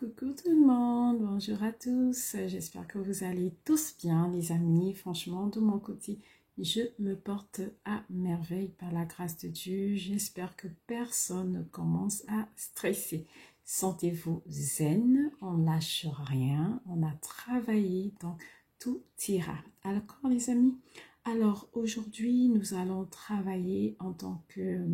Coucou tout le monde, bonjour à tous, j'espère que vous allez tous bien les amis. Franchement de mon côté je me porte à merveille par la grâce de Dieu. J'espère que personne ne commence à stresser. Sentez-vous zen, on lâche rien, on a travaillé, donc tout ira. Alors les amis, alors aujourd'hui nous allons travailler en tant que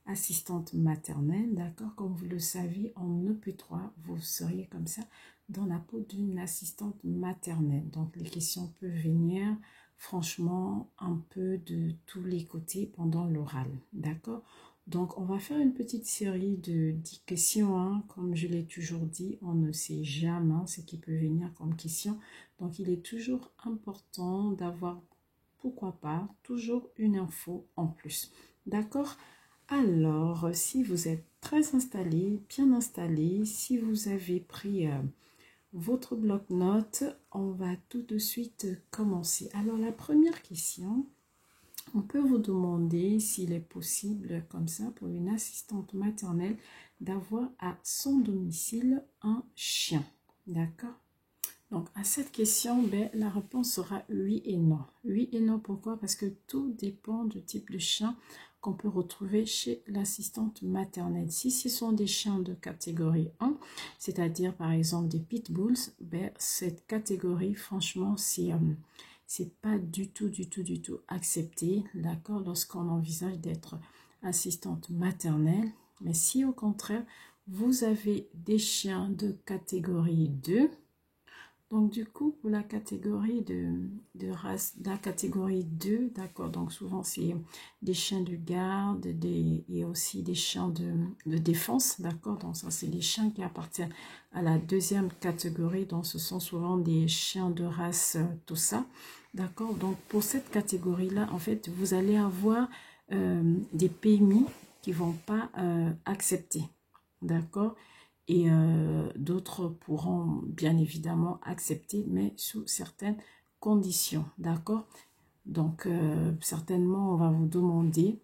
assistante maternelle, d'accord? Comme vous le savez, en EP3, vous seriez comme ça dans la peau d'une assistante maternelle. Donc, les questions peuvent venir, franchement, un peu de tous les côtés pendant l'oral, d'accord? Donc, on va faire une petite série de 10 questions, hein. Comme je l'ai toujours dit, on ne sait jamais ce qui peut venir comme question. Donc, il est toujours important d'avoir, pourquoi pas, toujours une info en plus, d'accord? Alors, si vous êtes très installé, bien installé, si vous avez pris votre bloc-notes, on va tout de suite commencer. Alors, la première question, on peut vous demander s'il est possible, comme ça, pour une assistante maternelle, d'avoir à son domicile un chien. D'accord? Donc, à cette question, la réponse sera oui et non. Oui et non, pourquoi? Parce que tout dépend du type de chien qu'on peut retrouver chez l'assistante maternelle. Si ce sont des chiens de catégorie 1, c'est-à-dire par exemple des pitbulls, cette catégorie, franchement, c'est pas du tout accepté, d'accord, lorsqu'on envisage d'être assistante maternelle. Mais si au contraire, vous avez des chiens de catégorie 2, donc du coup, pour la catégorie de race, la catégorie 2, d'accord, donc souvent c'est des chiens de garde et aussi des chiens de défense, d'accord, donc ça c'est des chiens qui appartiennent à la deuxième catégorie, donc ce sont souvent des chiens de race Tosa, d'accord. Donc pour cette catégorie-là, en fait, vous allez avoir des PMI qui vont pas accepter, d'accord. Et d'autres pourront bien évidemment accepter, mais sous certaines conditions, d'accord. Donc certainement on va vous demander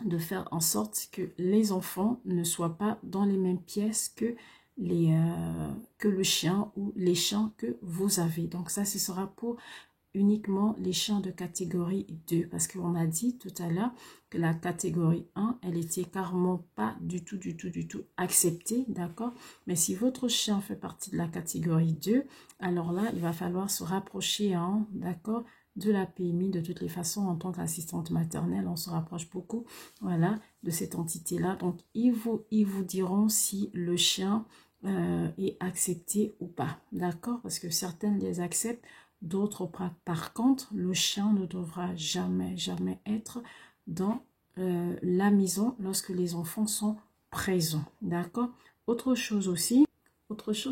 de faire en sorte que les enfants ne soient pas dans les mêmes pièces que le chien ou les chiens que vous avez. Donc ça, ce sera pour uniquement les chiens de catégorie 2, parce qu'on a dit tout à l'heure que la catégorie 1, elle était carrément pas du tout acceptée, d'accord. Mais si votre chien fait partie de la catégorie 2, alors là, il va falloir se rapprocher, hein, d'accord, de la PMI. De toutes les façons, en tant qu'assistante maternelle, on se rapproche beaucoup, voilà, de cette entité-là. Donc, ils vous diront si le chien est accepté ou pas, d'accord, parce que certaines les acceptent. D'autres, par contre, le chien ne devra jamais être dans la maison lorsque les enfants sont présents, d'accord. Autre chose aussi,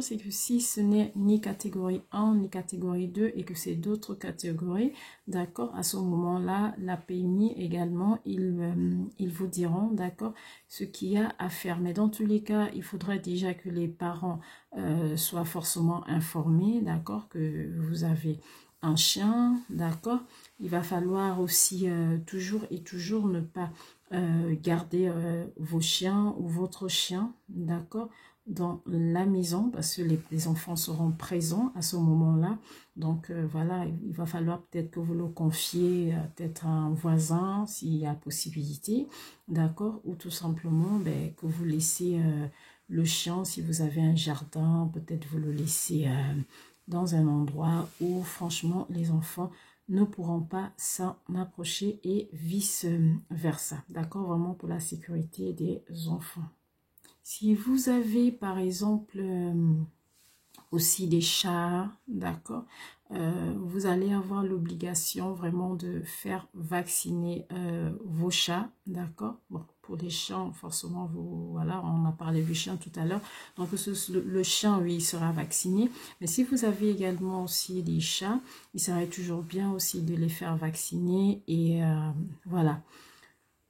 c'est que si ce n'est ni catégorie 1 ni catégorie 2 et que c'est d'autres catégories, d'accord, à ce moment-là, la PMI également, ils vous diront, d'accord, ce qu'il y a à faire. Mais dans tous les cas, il faudrait déjà que les parents soient forcément informés, d'accord, que vous avez un chien, d'accord. Il va falloir aussi toujours ne pas garder vos chiens ou votre chien, d'accord, dans la maison, parce que les enfants seront présents à ce moment-là. Donc voilà, il va falloir peut-être que vous le confiez peut-être à un voisin s'il y a possibilité, d'accord, ou tout simplement que vous laissez le chien, si vous avez un jardin, peut-être vous le laissez dans un endroit où franchement les enfants ne pourront pas s'en approcher et vice versa, d'accord, vraiment pour la sécurité des enfants. Si vous avez par exemple aussi des chats, d'accord, vous allez avoir l'obligation vraiment de faire vacciner vos chats, d'accord. Bon, pour les chiens, forcément, voilà, on a parlé du chien tout à l'heure, donc le chien, oui, il sera vacciné, mais si vous avez également aussi des chats, il serait toujours bien aussi de les faire vacciner, et voilà.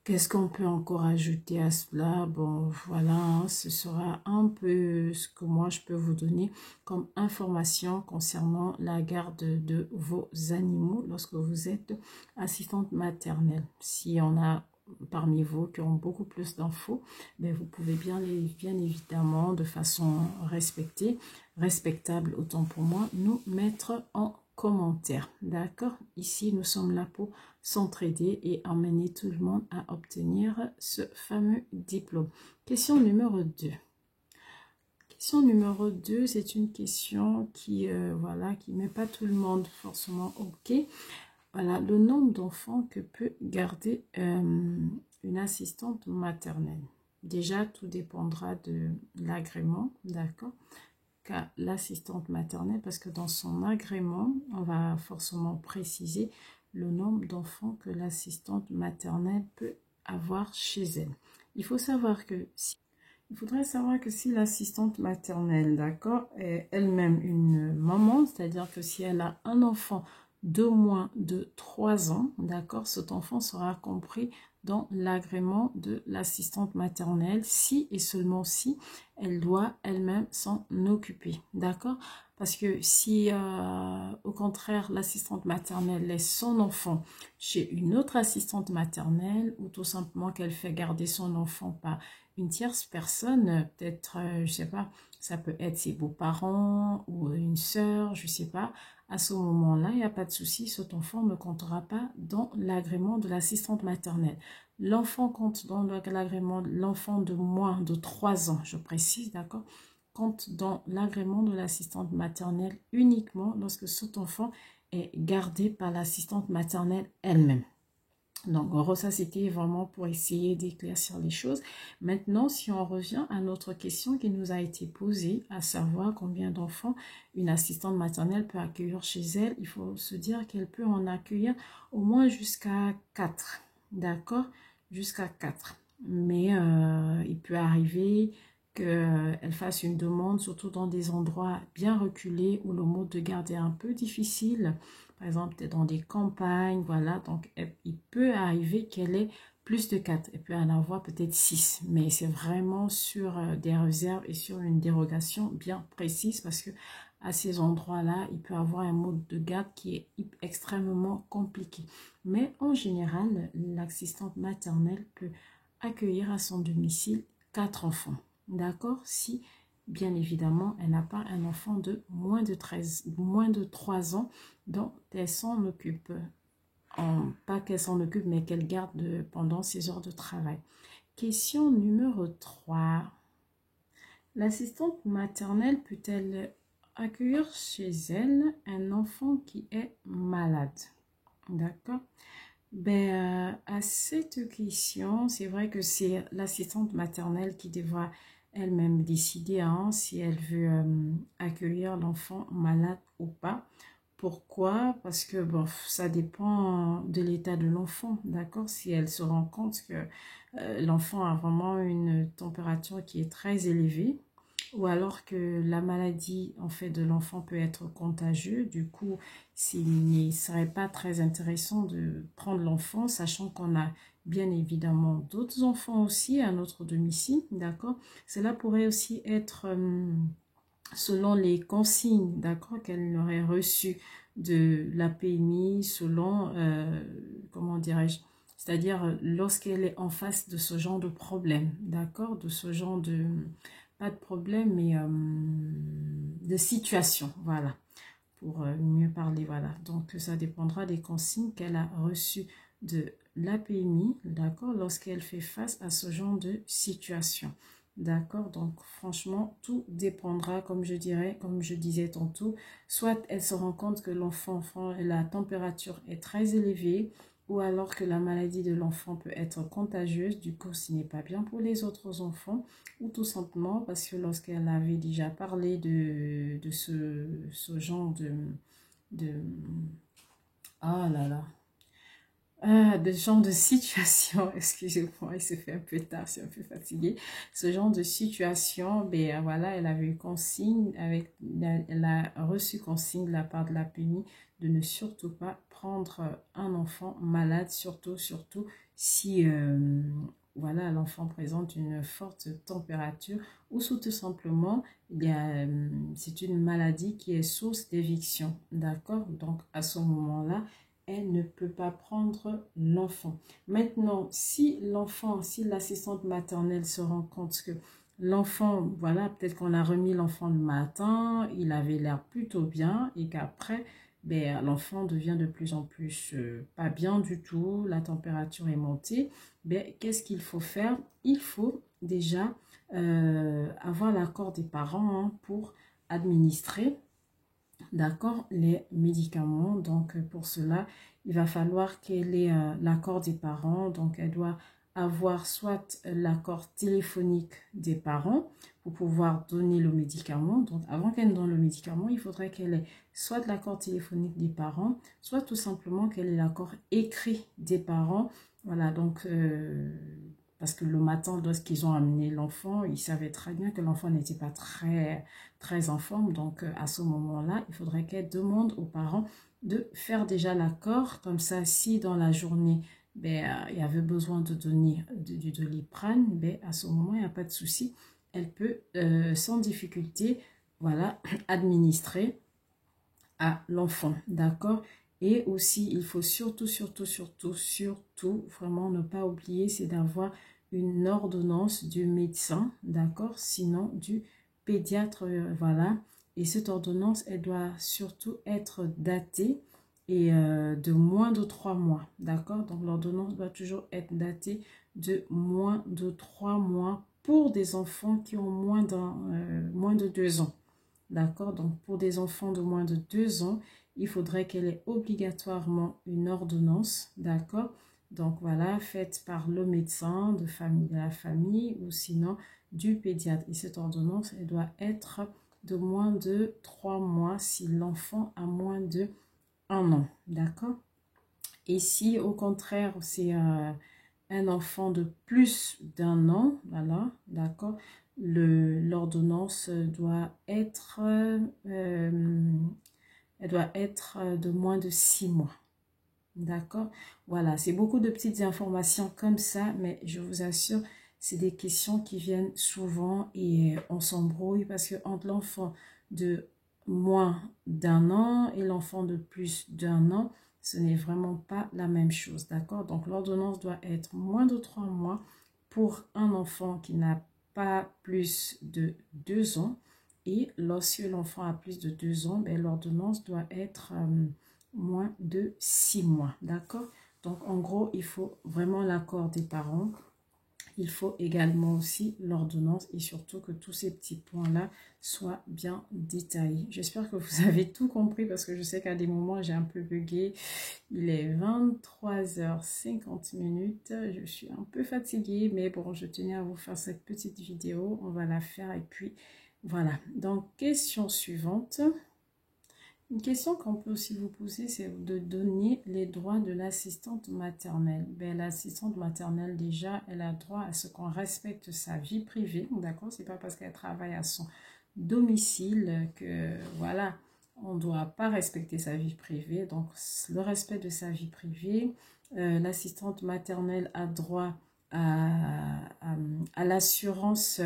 Qu'est-ce qu'on peut encore ajouter à cela? Bon, voilà, hein, ce sera un peu ce que moi je peux vous donner comme information concernant la garde de vos animaux lorsque vous êtes assistante maternelle. Si on a parmi vous qui ont beaucoup plus d'infos, mais vous pouvez bien évidemment, de façon respectable autant pour moi, nous mettre en commentaire. D'accord? Ici, nous sommes là pour s'entraider et amener tout le monde à obtenir ce fameux diplôme. Question numéro 2. Question numéro 2, c'est une question qui, voilà, qui met pas tout le monde forcément OK. Voilà, le nombre d'enfants que peut garder une assistante maternelle. Déjà, tout dépendra de l'agrément, d'accord, qu'a l'assistante maternelle, parce que dans son agrément, on va forcément préciser le nombre d'enfants que l'assistante maternelle peut avoir chez elle. Il faut savoir que il faudrait savoir que si l'assistante maternelle, d'accord, est elle-même une maman, c'est-à-dire que si elle a un enfant de moins de 3 ans, d'accord, cet enfant sera compris dans l'agrément de l'assistante maternelle si et seulement si elle doit elle-même s'en occuper, d'accord? Parce que si, au contraire, l'assistante maternelle laisse son enfant chez une autre assistante maternelle ou tout simplement qu'elle fait garder son enfant par une tierce personne, peut-être, je sais pas, ça peut être ses beaux-parents ou une sœur, je sais pas. À ce moment-là, il n'y a pas de souci, cet enfant ne comptera pas dans l'agrément de l'assistante maternelle. L'enfant compte dans l'agrément, l'enfant de moins de 3 ans, je précise, d'accord, compte dans l'agrément de l'assistante maternelle uniquement lorsque cet enfant est gardé par l'assistante maternelle elle-même. Donc, ça, c'était vraiment pour essayer d'éclaircir les choses. Maintenant, si on revient à notre question qui nous a été posée, à savoir combien d'enfants une assistante maternelle peut accueillir chez elle, il faut se dire qu'elle peut en accueillir au moins jusqu'à 4. D'accord? Jusqu'à 4. Mais il peut arriver qu'elle fasse une demande, surtout dans des endroits bien reculés où le mode de garde est un peu difficile. Par exemple, peut-être dans des campagnes, voilà. Donc, il peut arriver qu'elle ait plus de 4. Elle peut en avoir peut-être 6. Mais c'est vraiment sur des réserves et sur une dérogation bien précise parce que à ces endroits-là, il peut avoir un mode de garde qui est extrêmement compliqué. Mais en général, l'assistante maternelle peut accueillir à son domicile 4 enfants. D'accord? Si, bien évidemment, elle n'a pas un enfant de moins de 3 ans dont elle s'en occupe. Pas qu'elle s'en occupe, mais qu'elle garde pendant ses heures de travail. Question numéro 3. L'assistante maternelle peut-elle accueillir chez elle un enfant qui est malade? D'accord? À cette question, c'est vrai que c'est l'assistante maternelle qui devra elle-même décider hein, si elle veut accueillir l'enfant malade ou pas. Pourquoi? Parce que bon, ça dépend de l'état de l'enfant, d'accord? Si elle se rend compte que l'enfant a vraiment une température qui est très élevée, ou alors que la maladie en fait de l'enfant peut être contagieuse, du coup, s'il ne serait pas très intéressant de prendre l'enfant, sachant qu'on a bien évidemment d'autres enfants aussi à notre domicile, d'accord? Cela pourrait aussi être selon les consignes, d'accord, qu'elle aurait reçues de la PMI, selon, comment dirais-je, c'est-à-dire lorsqu'elle est en face de ce genre de problème, d'accord, de ce genre de, pas de problème, mais de situation, voilà, pour mieux parler, voilà. Donc, ça dépendra des consignes qu'elle a reçues de la PMI, d'accord, lorsqu'elle fait face à ce genre de situation. D'accord, donc franchement, tout dépendra, comme je disais tantôt, soit elle se rend compte que l'enfant, la température est très élevée, ou alors que la maladie de l'enfant peut être contagieuse, du coup ce n'est pas bien pour les autres enfants, ou tout simplement parce que lorsqu'elle avait déjà parlé de ce genre de... Ah là là, de genre de situation, excusez-moi, il se fait un peu tard, je suis un peu fatiguée. Ce genre de situation, voilà, elle avait eu consigne, elle a reçu consigne de la part de la PMI de ne surtout pas prendre un enfant malade, surtout si, voilà, l'enfant présente une forte température ou tout simplement, c'est une maladie qui est source d'éviction, d'accord? Donc, à ce moment-là, elle ne peut pas prendre l'enfant. Maintenant, si l'assistante maternelle se rend compte que l'enfant, voilà, peut-être qu'on a remis l'enfant le matin, il avait l'air plutôt bien et qu'après, ben, l'enfant devient de plus en plus pas bien du tout, la température est montée, ben, qu'est-ce qu'il faut faire? Il faut déjà avoir l'accord des parents hein, pour administrer, d'accord, les médicaments. Donc pour cela, il va falloir qu'elle ait l'accord des parents. Donc elle doit avoir soit l'accord téléphonique des parents pour pouvoir donner le médicament. Donc avant qu'elle donne le médicament, il faudrait qu'elle ait soit l'accord téléphonique des parents, soit tout simplement qu'elle ait l'accord écrit des parents. Voilà, donc parce que le matin, lorsqu'ils ont amené l'enfant, ils savaient très bien que l'enfant n'était pas très en forme. Donc, à ce moment-là, il faudrait qu'elle demande aux parents de faire déjà l'accord. Comme ça, si dans la journée, ben, il y avait besoin de donner du Doliprane, ben, à ce moment, il n'y a pas de souci. Elle peut, sans difficulté, voilà, administrer à l'enfant. D'accord? Et aussi, il faut surtout, vraiment ne pas oublier, c'est d'avoir une ordonnance du médecin, d'accord? Sinon, du pédiatre, voilà. Et cette ordonnance, elle doit surtout être datée et de moins de 3 mois, d'accord? Donc, l'ordonnance doit toujours être datée de moins de 3 mois pour des enfants qui ont moins de 2 ans. D'accord? Donc, pour des enfants de moins de 2 ans, il faudrait qu'elle ait obligatoirement une ordonnance. D'accord? Donc, voilà, faite par le médecin de la famille ou sinon du pédiatre. Et cette ordonnance, elle doit être de moins de 3 mois si l'enfant a moins de 1 an. D'accord? Et si au contraire, c'est un enfant de plus d'1 an, voilà, d'accord, l'ordonnance elle doit être de moins de 6 mois. D'accord? Voilà, c'est beaucoup de petites informations comme ça, mais je vous assure, c'est des questions qui viennent souvent et on s'embrouille parce que entre l'enfant de moins d'1 an et l'enfant de plus d'1 an, ce n'est vraiment pas la même chose. D'accord? Donc l'ordonnance doit être moins de 3 mois pour un enfant qui n'a pas plus de 2 ans. Et lorsque l'enfant a plus de 2 ans, ben, l'ordonnance doit être moins de 6 mois, d'accord? Donc, en gros, il faut vraiment l'accord des parents. Il faut également aussi l'ordonnance et surtout que tous ces petits points-là soient bien détaillés. J'espère que vous avez tout compris parce que je sais qu'à des moments, j'ai un peu bugué. Il est 23h50. Je suis un peu fatiguée, mais bon, je tenais à vous faire cette petite vidéo. On va la faire et puis voilà. Donc, question suivante. Une question qu'on peut aussi vous poser, c'est de donner les droits de l'assistante maternelle. Ben, l'assistante maternelle, déjà, elle a droit à ce qu'on respecte sa vie privée, d'accord? C'est pas parce qu'elle travaille à son domicile que, voilà, on ne doit pas respecter sa vie privée. Donc, le respect de sa vie privée, l'assistante maternelle a droit à l'assurance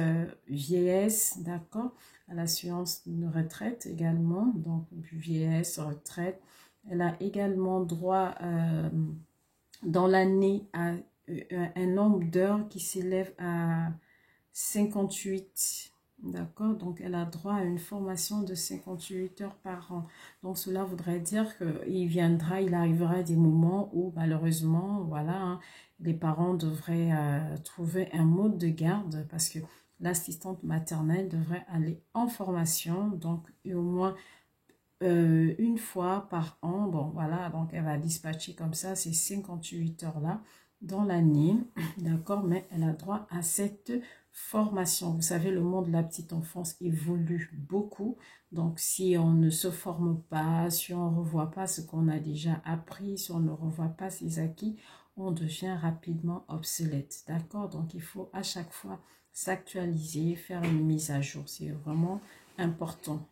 vieillesse, d'accord? À l'assurance de retraite également, donc vieillesse, retraite. Elle a également droit dans l'année à un nombre d'heures qui s'élève à 58, d'accord? Donc elle a droit à une formation de 58 heures par an. Donc cela voudrait dire il arrivera des moments où malheureusement, voilà, hein, les parents devraient trouver un mode de garde parce que l'assistante maternelle devrait aller en formation, donc au moins une fois par an. Bon, voilà, donc elle va dispatcher comme ça ces 58 heures-là dans l'année, d'accord, mais elle a droit à cette formation. Vous savez, le monde de la petite enfance évolue beaucoup, donc si on ne se forme pas, si on ne revoit pas ce qu'on a déjà appris, si on ne revoit pas ses acquis, on devient rapidement obsolète, d'accord? Donc il faut à chaque fois s'actualiser, faire une mise à jour, c'est vraiment important.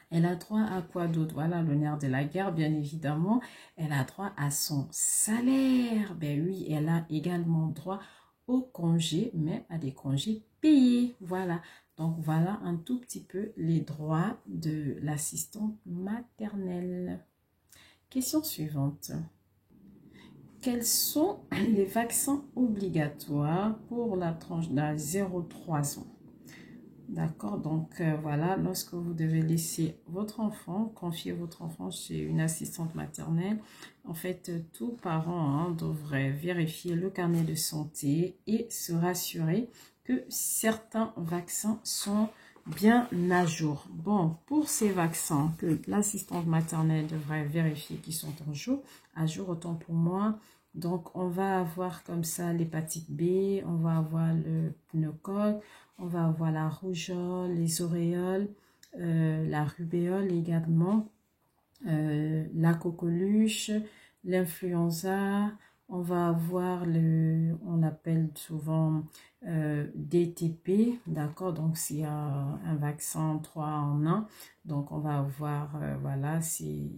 Elle a droit à quoi d'autre? Voilà, le nerf de la guerre, bien évidemment. Elle a droit à son salaire. Ben oui, elle a également droit aux congés, mais à des congés payés. Voilà. Donc, voilà un tout petit peu les droits de l'assistante maternelle. Question suivante. Quels sont les vaccins obligatoires pour la tranche d'âge 0-3 ans? D'accord, donc voilà, lorsque vous devez laisser votre enfant, confier votre enfant chez une assistante maternelle, en fait, tout parent devrait vérifier le carnet de santé et se rassurer que certains vaccins sont bien à jour. Bon, pour ces vaccins que l'assistante maternelle devrait vérifier qu'ils sont à jour, autant pour moi. Donc, on va avoir comme ça l'hépatite B, on va avoir le pneumocoque, on va avoir la rougeole, les auréoles, la rubéole également, la coqueluche, l'influenza. On va avoir on appelle souvent DTP, d'accord, donc c'est un vaccin 3 en 1. Donc on va avoir, voilà, c'est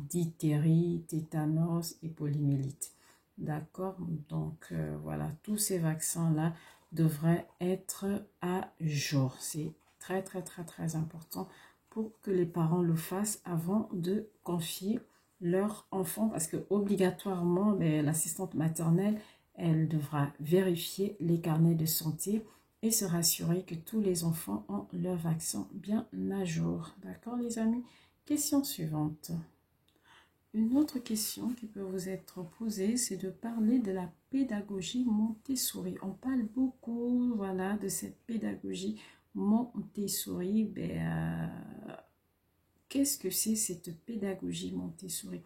diphtérie, tétanos et poliomyélite. D'accord, donc voilà, tous ces vaccins-là devraient être à jour. C'est très, très, très, très important pour que les parents le fassent avant de confier leur enfant, parce que obligatoirement, l'assistante maternelle, elle devra vérifier les carnets de santé et se rassurer que tous les enfants ont leur vaccin bien à jour. D'accord, les amis? Question suivante. Une autre question qui peut vous être posée, c'est de parler de la pédagogie Montessori. On parle beaucoup, voilà, de cette pédagogie Montessori. Qu'est-ce que c'est cette pédagogie Montessori?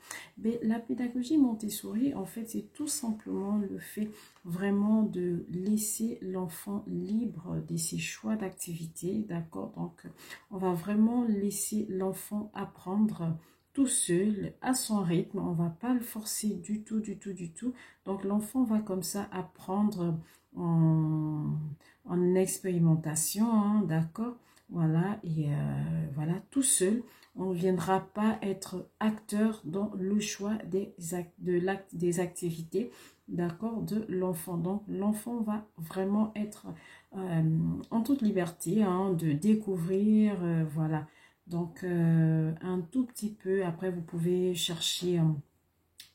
La pédagogie Montessori, en fait, c'est tout simplement le fait vraiment de laisser l'enfant libre de ses choix d'activité, d'accord? Donc, on va vraiment laisser l'enfant apprendre tout seul, à son rythme. On va pas le forcer du tout, du tout, du tout. Donc, l'enfant va comme ça apprendre en expérimentation, hein, d'accord? Voilà, et voilà, tout seul. On ne viendra pas être acteur dans le choix des activités, d'accord, de l'enfant. Donc, l'enfant va vraiment être en toute liberté de découvrir, voilà. Donc, un tout petit peu, après, vous pouvez chercher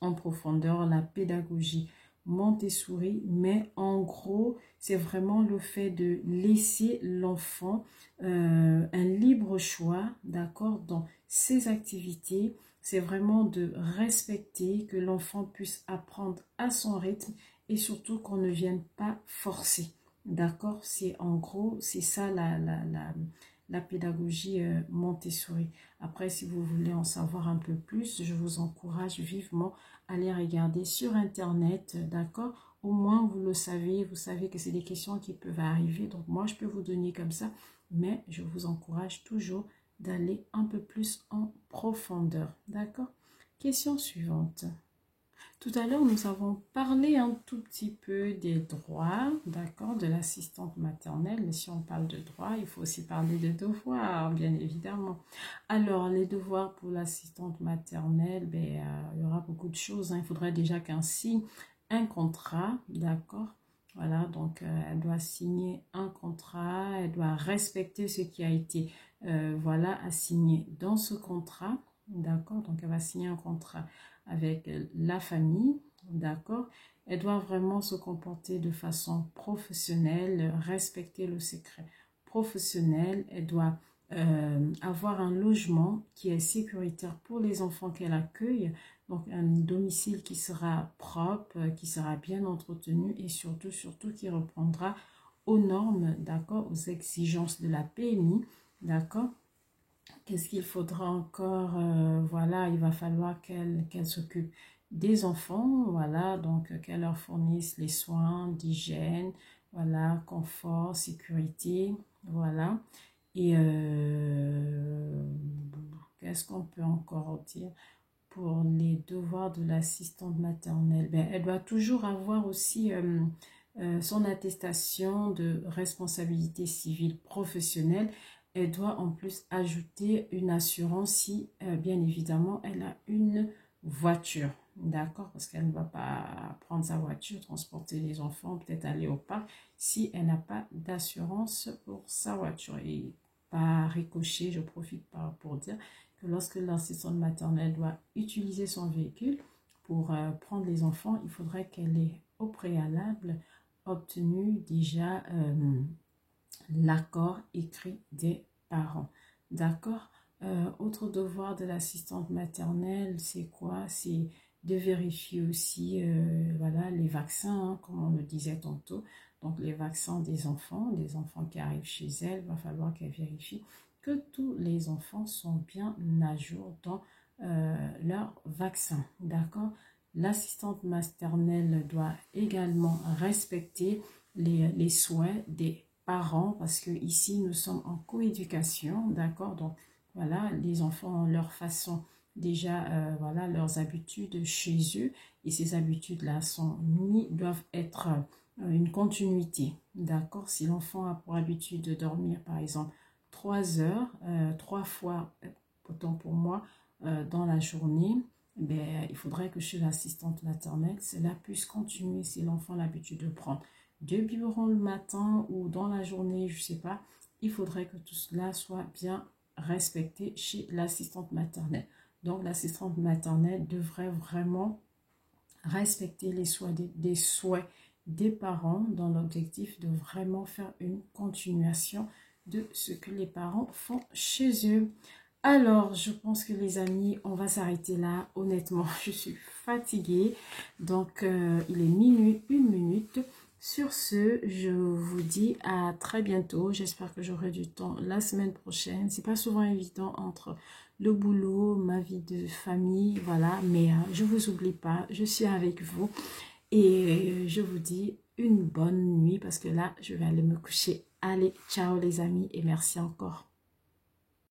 en profondeur la pédagogie Montessori, mais en gros, c'est vraiment le fait de laisser l'enfant un libre choix, d'accord, dans ses activités. C'est vraiment de respecter que l'enfant puisse apprendre à son rythme et surtout qu'on ne vienne pas forcer, d'accord. C'est en gros, c'est ça la pédagogie Montessori. Après, si vous voulez en savoir un peu plus, je vous encourage vivement à aller regarder sur Internet, d'accord? Au moins, vous savez que c'est des questions qui peuvent arriver. Donc, moi, je peux vous donner comme ça, mais je vous encourage toujours d'aller un peu plus en profondeur, d'accord? Question suivante. Tout à l'heure, nous avons parlé un tout petit peu des droits, d'accord, de l'assistante maternelle. Mais si on parle de droits, il faut aussi parler de devoirs, bien évidemment. Alors, les devoirs pour l'assistante maternelle, il y aura beaucoup de choses, hein. Il faudrait déjà qu'elle signe un contrat, d'accord. Voilà, donc elle doit signer un contrat, elle doit respecter ce qui a été, voilà, assigné dans ce contrat, d'accord. Donc, elle va signer un contrat avec la famille, d'accord? Elle doit vraiment se comporter de façon professionnelle, respecter le secret professionnel. Elle doit avoir un logement qui est sécuritaire pour les enfants qu'elle accueille, donc un domicile qui sera propre, qui sera bien entretenu et surtout, surtout qui reprendra aux normes, d'accord, aux exigences de la PMI, d'accord? Qu'est-ce qu'il faudra encore? Voilà, il va falloir qu'elle s'occupe des enfants, voilà, donc qu'elle leur fournisse les soins d'hygiène, voilà, confort, sécurité, voilà. Et qu'est-ce qu'on peut encore dire pour les devoirs de l'assistante maternelle? Elle doit toujours avoir aussi son attestation de responsabilité civile professionnelle. Elle doit en plus ajouter une assurance si, bien évidemment, elle a une voiture. D'accord? Parce qu'elle ne va pas prendre sa voiture, transporter les enfants, peut-être aller au parc, si elle n'a pas d'assurance pour sa voiture. Et par ricochet, je profite pour dire que lorsque l'assistante maternelle doit utiliser son véhicule pour prendre les enfants, il faudrait qu'elle ait au préalable obtenu déjà l'accord écrit des parents. D'accord? Autre devoir de l'assistante maternelle, c'est quoi? C'est de vérifier aussi voilà, les vaccins, hein, comme on le disait tantôt. Donc, les vaccins des enfants qui arrivent chez elle, il va falloir qu'elle vérifie que tous les enfants sont bien à jour dans leur vaccin. D'accord? L'assistante maternelle doit également respecter les souhaits des parents parce que ici nous sommes en coéducation, d'accord? Donc voilà, les enfants ont leur façon déjà, voilà, leurs habitudes chez eux et ces habitudes-là doivent être une continuité, d'accord? Si l'enfant a pour habitude de dormir par exemple 3 heures, 3 fois, autant pour moi, dans la journée, ben, il faudrait que chez l'assistante maternelle, cela puisse continuer si l'enfant a l'habitude de prendre 2 biberons le matin ou dans la journée, je ne sais pas. Il faudrait que tout cela soit bien respecté chez l'assistante maternelle. Donc, l'assistante maternelle devrait vraiment respecter les souhaits des parents dans l'objectif de vraiment faire une continuation de ce que les parents font chez eux. Alors, je pense que les amis, on va s'arrêter là. Honnêtement, je suis fatiguée. Donc, il est minuit, 1 minute. Sur ce, je vous dis à très bientôt. J'espère que j'aurai du temps la semaine prochaine. C'est pas souvent évident entre le boulot, ma vie de famille, voilà. Mais je vous oublie pas, je suis avec vous. Et je vous dis une bonne nuit parce que là, je vais aller me coucher. Allez, ciao les amis et merci encore.